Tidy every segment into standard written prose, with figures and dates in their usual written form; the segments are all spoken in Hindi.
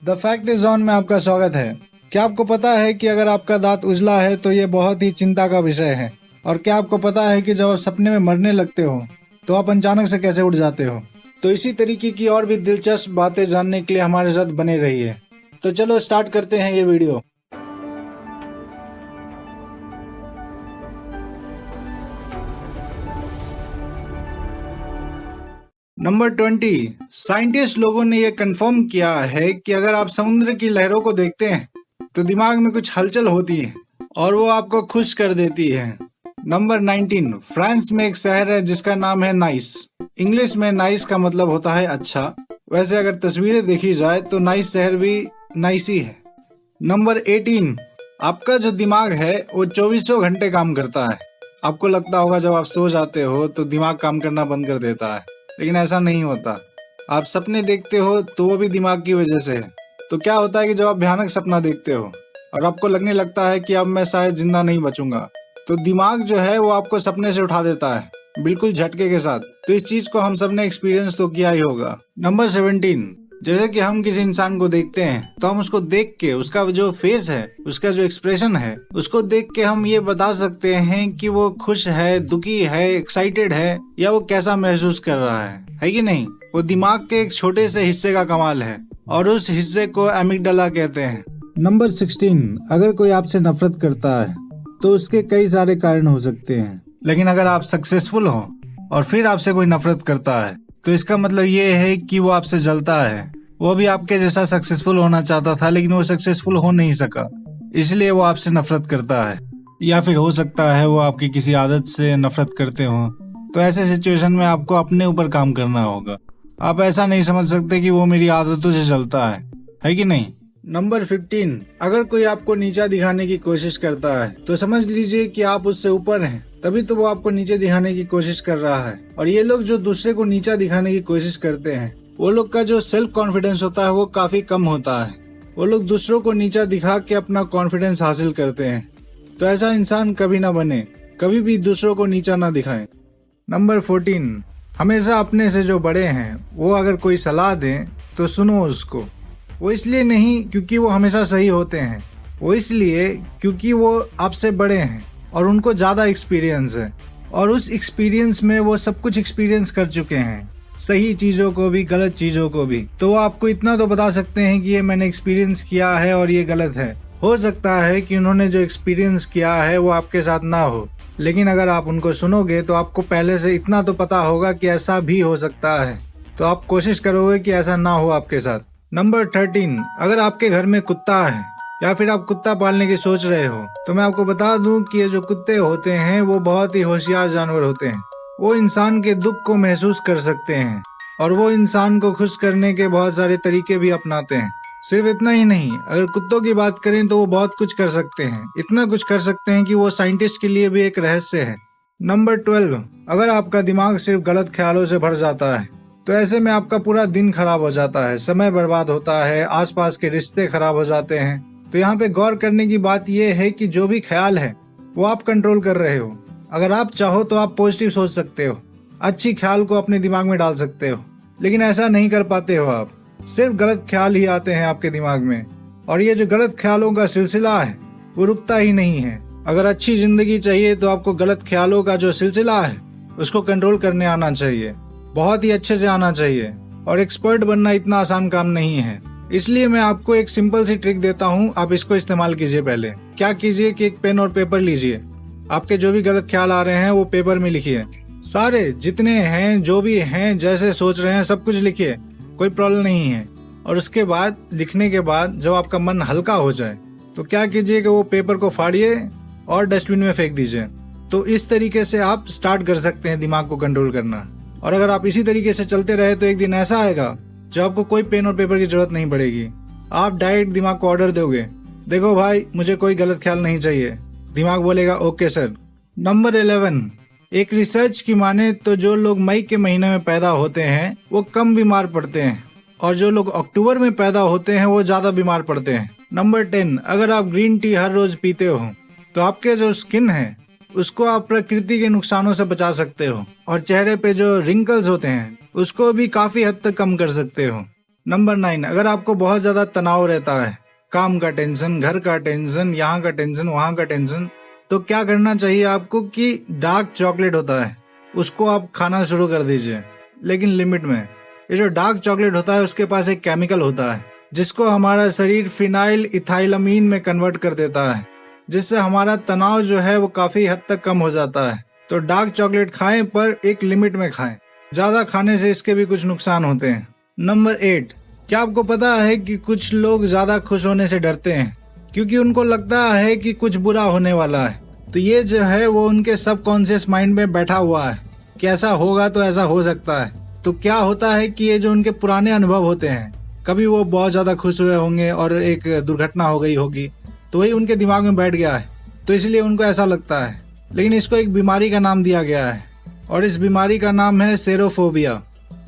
द फैक्ट इज ऑन में आपका स्वागत है। क्या आपको पता है कि अगर आपका दांत उजला है तो ये बहुत ही चिंता का विषय है। और क्या आपको पता है कि जब आप सपने में मरने लगते हो तो आप अचानक से कैसे उठ जाते हो। तो इसी तरीके की और भी दिलचस्प बातें जानने के लिए हमारे साथ बने रहिए। तो चलो स्टार्ट करते हैं ये वीडियो। नंबर 20, साइंटिस्ट लोगों ने यह कंफर्म किया है कि अगर आप समुद्र की लहरों को देखते हैं तो दिमाग में कुछ हलचल होती है और वो आपको खुश कर देती है। नंबर 19, फ्रांस में एक शहर है जिसका नाम है नाइस। इंग्लिश में नाइस का मतलब होता है अच्छा। वैसे अगर तस्वीरें देखी जाए तो नाइस शहर भी नाइस ही है। नंबर 18, आपका जो दिमाग है वो 24 घंटे काम करता है। आपको लगता होगा जब आप सो जाते हो तो दिमाग काम करना बंद कर देता है, लेकिन ऐसा नहीं होता। आप सपने देखते हो तो वो भी दिमाग की वजह से है। तो क्या होता है कि जब आप भयानक सपना देखते हो और आपको लगने लगता है कि अब मैं शायद जिंदा नहीं बचूंगा, तो दिमाग जो है वो आपको सपने से उठा देता है, बिल्कुल झटके के साथ। तो इस चीज को हम सब ने एक्सपीरियंस तो किया ही होगा। नंबर 17, जैसे कि हम किसी इंसान को देखते हैं तो हम उसको देख के उसका जो फेस है, उसका जो एक्सप्रेशन है, उसको देख के हम ये बता सकते हैं कि वो खुश है, दुखी है, एक्साइटेड है, या वो कैसा महसूस कर रहा है कि नहीं। वो दिमाग के एक छोटे से हिस्से का कमाल है और उस हिस्से को एमिगडाला कहते हैं। नंबर 16, अगर कोई आपसे नफरत करता है तो उसके कई सारे कारण हो सकते हैं, लेकिन अगर आप सक्सेसफुल हो और फिर आपसे कोई नफरत करता है तो इसका मतलब ये है कि वो आपसे जलता है। वो भी आपके जैसा सक्सेसफुल होना चाहता था, लेकिन वो सक्सेसफुल हो नहीं सका, इसलिए वो आपसे नफरत करता है। या फिर हो सकता है वो आपकी किसी आदत से नफरत करते हो। तो ऐसे सिचुएशन में आपको अपने ऊपर काम करना होगा। आप ऐसा नहीं समझ सकते कि वो मेरी आदतों से जलता है कि नहीं। नंबर 15, अगर कोई आपको नीचा दिखाने की कोशिश करता है तो समझ लीजिए कि आप उससे ऊपर हैं, तभी तो वो आपको नीचे दिखाने की कोशिश कर रहा है। और ये लोग जो दूसरे को नीचा दिखाने की कोशिश करते हैं, वो लोग का जो सेल्फ कॉन्फिडेंस होता है वो काफी कम होता है। वो लोग दूसरों को नीचा दिखा के अपना कॉन्फिडेंस हासिल करते हैं। तो ऐसा इंसान कभी ना बने, कभी भी दूसरों को नीचा ना दिखाएं। नंबर 14, हमेशा अपने से जो बड़े हैं वो अगर कोई सलाह दें तो सुनो उसको। वो इसलिए नहीं क्योंकि वो हमेशा सही होते हैं, वो इसलिए क्योंकि वो आपसे बड़े हैं और उनको ज्यादा एक्सपीरियंस है, और उस एक्सपीरियंस में वो सब कुछ एक्सपीरियंस कर चुके हैं, सही चीजों को भी, गलत चीजों को भी। तो वो आपको इतना तो बता सकते हैं कि ये मैंने एक्सपीरियंस किया है और ये गलत है। हो सकता है कि उन्होंने जो एक्सपीरियंस किया है वो आपके साथ ना हो, लेकिन अगर आप उनको सुनोगे तो आपको पहले से इतना तो पता होगा कि ऐसा भी हो सकता है। तो आप कोशिश करोगे कि ऐसा ना हो आपके साथ। नंबर 13, अगर आपके घर में कुत्ता है या फिर आप कुत्ता पालने की सोच रहे हो तो मैं आपको बता दूं कि ये जो कुत्ते होते हैं वो बहुत ही होशियार जानवर होते हैं। वो इंसान के दुख को महसूस कर सकते हैं और वो इंसान को खुश करने के बहुत सारे तरीके भी अपनाते हैं। सिर्फ इतना ही नहीं, अगर कुत्तों की बात करें तो वो बहुत कुछ कर सकते हैं, इतना कुछ कर सकते हैं कि वो साइंटिस्ट के लिए भी एक रहस्य है। नंबर 12, अगर आपका दिमाग सिर्फ गलत ख्यालों से भर जाता है तो ऐसे में आपका पूरा दिन खराब हो जाता है, समय बर्बाद होता है, आसपास के रिश्ते खराब हो जाते हैं। तो यहाँ पे गौर करने की बात यह है कि जो भी ख्याल है वो आप कंट्रोल कर रहे हो। अगर आप चाहो तो आप पॉजिटिव सोच सकते हो, अच्छी ख्याल को अपने दिमाग में डाल सकते हो, लेकिन ऐसा नहीं कर पाते हो आप। सिर्फ गलत ख्याल ही आते हैं आपके दिमाग में, और ये जो गलत ख्यालों का सिलसिला है वो रुकता ही नहीं है। अगर अच्छी जिंदगी चाहिए तो आपको गलत ख्यालों का जो सिलसिला है उसको कंट्रोल करने आना चाहिए, बहुत ही अच्छे से आना चाहिए। और एक्सपर्ट बनना इतना आसान काम नहीं है, इसलिए मैं आपको एक सिंपल सी ट्रिक देता हूँ, आप इसको इस्तेमाल कीजिए। पहले क्या कीजिए कि एक पेन और पेपर लीजिए, आपके जो भी गलत ख्याल आ रहे हैं वो पेपर में लिखिए, सारे जितने हैं, जो भी हैं, जैसे सोच रहे हैं सब कुछ लिखिए, कोई प्रॉब्लम नहीं है। और उसके बाद लिखने के बाद जब आपका मन हल्का हो जाए तो क्या कीजिए कि वो पेपर को फाड़िए और डस्टबिन में फेंक दीजिए। तो इस तरीके से आप स्टार्ट कर सकते हैं दिमाग को कंट्रोल करना। और अगर आप इसी तरीके से चलते रहे तो एक दिन ऐसा आएगा जब आपको कोई पेन और पेपर की जरूरत नहीं पड़ेगी। आप डायरेक्ट दिमाग को ऑर्डर दोगे, देखो भाई मुझे कोई गलत ख्याल नहीं चाहिए, दिमाग बोलेगा ओके सर। नंबर 11, एक रिसर्च की माने तो जो लोग मई के महीने में पैदा होते हैं वो कम बीमार पड़ते हैं, और जो लोग अक्टूबर में पैदा होते हैं वो ज्यादा बीमार पड़ते हैं। नंबर 10, अगर आप ग्रीन टी हर रोज पीते हो तो आपके जो स्किन है उसको आप प्रकृति के नुकसानों से बचा सकते हो, और चेहरे पे जो रिंकल्स होते हैं उसको भी काफी हद तक कम कर सकते हो। नंबर 9, अगर आपको बहुत ज्यादा तनाव रहता है, काम का टेंशन, घर का टेंशन, यहाँ का टेंशन, वहाँ का टेंशन, तो क्या करना चाहिए आपको कि डार्क चॉकलेट होता है उसको आप खाना शुरू कर दीजिए, लेकिन लिमिट में। ये जो डार्क चॉकलेट होता है उसके पास एक केमिकल होता है जिसको हमारा शरीर फिनाइल इथाइलामीन में कन्वर्ट कर देता है, जिससे हमारा तनाव जो है वो काफी हद तक कम हो जाता है। तो डार्क चॉकलेट खाएं, पर एक लिमिट में खाएं। ज्यादा खाने से इसके भी कुछ नुकसान होते हैं। नंबर 8, क्या आपको पता है कि कुछ लोग ज्यादा खुश होने से डरते हैं क्योंकि उनको लगता है कि कुछ बुरा होने वाला है। तो ये जो है वो उनके सबकॉन्शियस माइंड में बैठा हुआ है कि ऐसा होगा तो ऐसा हो सकता है। तो क्या होता है कि ये जो उनके पुराने अनुभव होते हैं, कभी वो बहुत ज्यादा खुश हुए होंगे और एक दुर्घटना हो गई होगी, तो वही उनके दिमाग में बैठ गया है, तो इसलिए उनको ऐसा लगता है। लेकिन इसको एक बीमारी का नाम दिया गया है और इस बीमारी का नाम है सेरोफोबिया।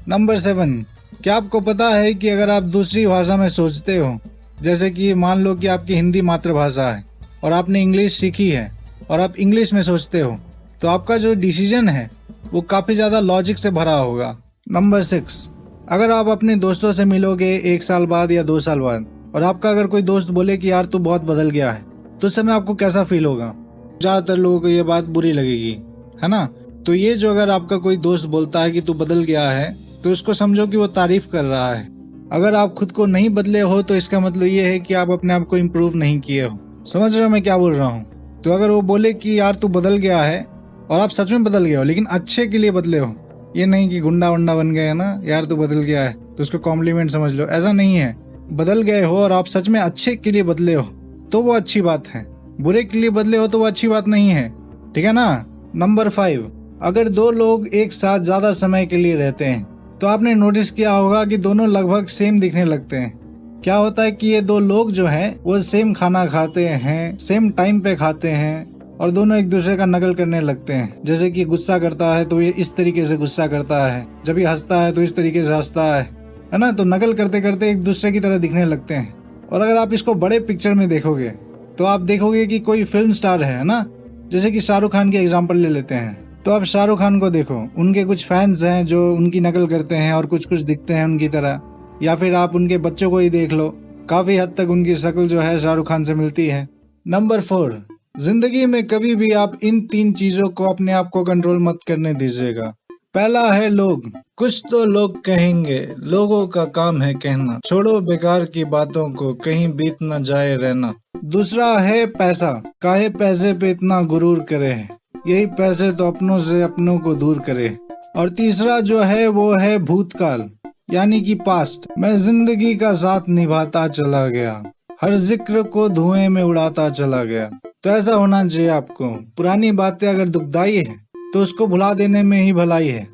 नंबर 7, क्या आपको पता है कि अगर आप दूसरी भाषा में सोचते हो, जैसे कि मान लो कि आपकी हिंदी मातृभाषा है और आपने इंग्लिश सीखी है और आप इंग्लिश में सोचते हो, तो आपका जो डिसीजन है वो काफी ज्यादा लॉजिक से भरा होगा। नंबर 6, अगर आप अपने दोस्तों से मिलोगे 1 साल बाद या 2 साल बाद और आपका अगर कोई दोस्त बोले कि यार तू बहुत बदल गया है, तो उस समय आपको कैसा फील होगा? ज्यादातर लोगों को ये बात बुरी लगेगी, है ना? तो ये जो अगर आपका कोई दोस्त बोलता है कि तू बदल गया है, तो उसको समझो कि वो तारीफ कर रहा है। अगर आप खुद को नहीं बदले हो तो इसका मतलब ये है कि आप अपने आप को इम्प्रूव नहीं किए हो। समझ रहे हो मैं क्या बोल रहा हूँ? तो अगर वो बोले कि यार तू बदल गया है और आप सच में बदल गए हो, लेकिन अच्छे के लिए बदले हो, ये नहीं कि गुंडा वंडा बन गए है ना, यार तू बदल गया है तो उसको कॉम्प्लीमेंट समझ लो, ऐसा नहीं है। बदल गए हो और आप सच में अच्छे के लिए बदले हो तो वो अच्छी बात है, बुरे के लिए बदले हो तो वो अच्छी बात नहीं है, ठीक है ना? नंबर 5, अगर 2 लोग एक साथ ज्यादा समय के लिए रहते हैं तो आपने नोटिस किया होगा कि दोनों लगभग सेम दिखने लगते हैं। क्या होता है कि ये 2 लोग जो हैं वो सेम खाना खाते हैं, सेम टाइम पे खाते हैं और दोनों एक दूसरे का नकल करने लगते हैं। जैसे कि गुस्सा करता है तो ये इस तरीके से गुस्सा करता है, जब ये हंसता है तो इस तरीके से हंसता है ना? तो नकल करते करते एक दूसरे की तरह दिखने लगते हैं। और अगर आप इसको बड़े पिक्चर में देखोगे तो आप देखोगे कि कोई फिल्म स्टार है ना, जैसे कि शाहरुख खान के एग्जाम्पल ले लेते हैं, तो आप शाहरुख खान को देखो, उनके कुछ फैंस हैं जो उनकी नकल करते हैं और कुछ कुछ दिखते हैं उनकी तरह। या फिर आप उनके बच्चों को ही देख लो, काफी हद तक उनकी शक्ल जो है शाहरुख खान से मिलती है। नंबर 4, जिंदगी में कभी भी आप इन 3 चीजों को अपने आप को कंट्रोल मत करने दीजिएगा। पहला है लोग। कुछ तो लोग कहेंगे, लोगों का काम है कहना, छोड़ो बेकार की बातों को, कहीं बीत न जाए रहना। दूसरा है पैसा, काहे पैसे पे इतना गुरूर करे है, यही पैसे तो अपनों से अपनों को दूर करे। और तीसरा जो है वो है भूतकाल, यानी कि पास्ट। मैं जिंदगी का साथ निभाता चला गया, हर जिक्र को धुएं में उड़ाता चला गया। तो ऐसा होना चाहिए आपको। पुरानी बातें अगर दुखदाई है तो उसको भुला देने में ही भलाई है।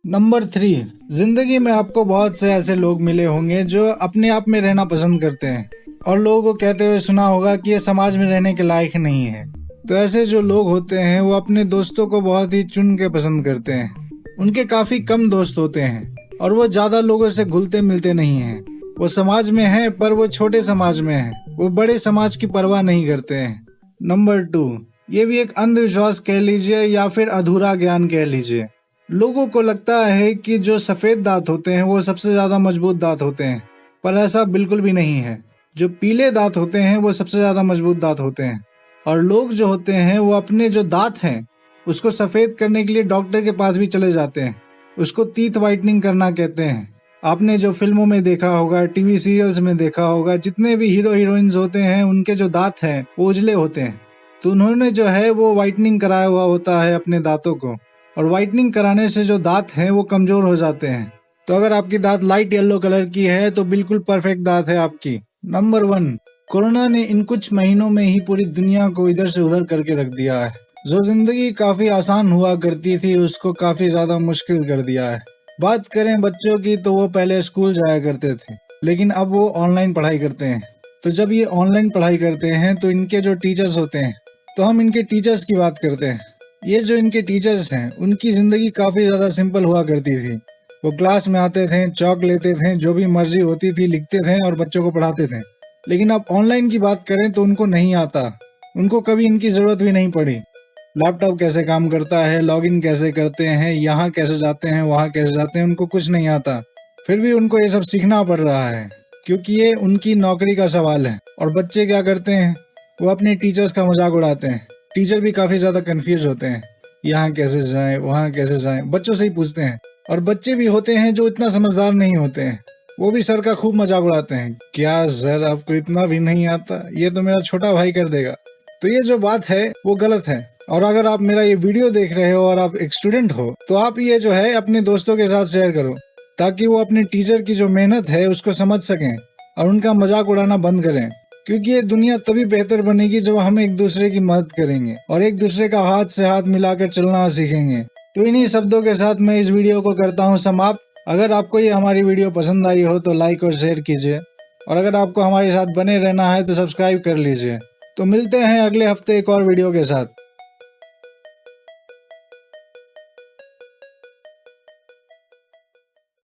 नंबर 3, जिंदगी में आपको बहुत से ऐसे लोग मिले होंगे जो अपने आप में रहना पसंद करते हैं और लोगों को कहते हुए सुना होगा कि ये समाज में रहने के लायक नहीं है। तो ऐसे जो लोग होते हैं वो अपने दोस्तों को बहुत ही चुन के पसंद करते हैं। उनके काफी कम दोस्त होते हैं और वो ज्यादा लोगों से घुलते मिलते नहीं हैं। वो समाज में है पर वो छोटे समाज में है, वो बड़े समाज की परवाह नहीं करते हैं। नंबर 2, ये भी एक अंधविश्वास कह लीजिए या फिर अधूरा ज्ञान कह लीजिए। लोगों को लगता है कि जो सफेद दांत होते हैं वो सबसे ज्यादा मजबूत दांत होते हैं, पर ऐसा बिल्कुल भी नहीं है। जो पीले दांत होते हैं वो सबसे ज्यादा मजबूत दांत होते हैं। और लोग जो होते हैं वो अपने जो दांत हैं उसको सफेद करने के लिए डॉक्टर के पास भी चले जाते हैं। उसको टीथ व्हाइटनिंग करना कहते हैं। आपने जो फिल्मों में देखा होगा, टीवी सीरियल्स में देखा होगा, जितने भी हीरो हीरोइंस होते हैं उनके जो दांत हैं वो उजले होते हैं, तो उन्होंने जो है वो व्हाइटनिंग कराया हुआ होता है अपने दांतों को। और व्हाइटनिंग कराने से जो दांत हैं वो कमजोर हो जाते हैं। तो अगर आपकी दांत लाइट येलो कलर की है तो बिल्कुल परफेक्ट दांत है आपकी। नंबर 1, कोरोना ने इन कुछ महीनों में ही पूरी दुनिया को इधर से उधर करके रख दिया है। जो जिंदगी काफी आसान हुआ करती थी उसको काफी ज्यादा मुश्किल कर दिया है। बात करें बच्चों की तो वो पहले स्कूल जाया करते थे, लेकिन अब वो ऑनलाइन पढ़ाई करते हैं। तो जब ये ऑनलाइन पढ़ाई करते हैं तो इनके जो टीचर्स होते हैं, तो हम इनके टीचर्स की बात करते हैं। ये जो इनके टीचर्स हैं उनकी जिंदगी काफी ज्यादा सिंपल हुआ करती थी। वो क्लास में आते थे, चौक लेते थे, जो भी मर्जी होती थी लिखते थे और बच्चों को पढ़ाते थे। लेकिन अब ऑनलाइन की बात करें तो उनको नहीं आता, उनको कभी इनकी जरूरत भी नहीं पड़ी। लैपटॉप कैसे काम करता है, लॉगिन कैसे करते हैं, यहाँ कैसे जाते हैं, वहाँ कैसे जाते हैं, उनको कुछ नहीं आता। फिर भी उनको ये सब सीखना पड़ रहा है क्योंकि ये उनकी नौकरी का सवाल है। और बच्चे क्या करते हैं, वो अपने टीचर्स का मजाक उड़ाते हैं। टीचर भी काफी ज्यादा कंफ्यूज होते हैं, यहाँ कैसे जाएं वहाँ कैसे जाएं, बच्चों से ही पूछते हैं। और बच्चे भी होते हैं जो इतना समझदार नहीं होते हैं, वो भी सर का खूब मजाक उड़ाते हैं, क्या सर आपको इतना भी नहीं आता, ये तो मेरा छोटा भाई कर देगा। तो ये जो बात है वो गलत है। और अगर आप मेरा ये वीडियो देख रहे हो और आप एक स्टूडेंट हो तो आप ये जो है अपने दोस्तों के साथ शेयर करो, ताकि वो अपने टीचर की जो मेहनत है उसको समझ सकें और उनका मजाक उड़ाना बंद करें। क्योंकि ये दुनिया तभी बेहतर बनेगी जब हम एक दूसरे की मदद करेंगे और एक दूसरे का हाथ से हाथ मिलाकर चलना सीखेंगे। तो इन्हीं शब्दों के साथ मैं इस वीडियो को करता हूँ समाप्त। अगर आपको ये हमारी वीडियो पसंद आई हो तो लाइक और शेयर कीजिए, और अगर आपको हमारे साथ बने रहना है तो सब्सक्राइब कर लीजिए। तो मिलते हैं अगले हफ्ते एक और वीडियो के साथ।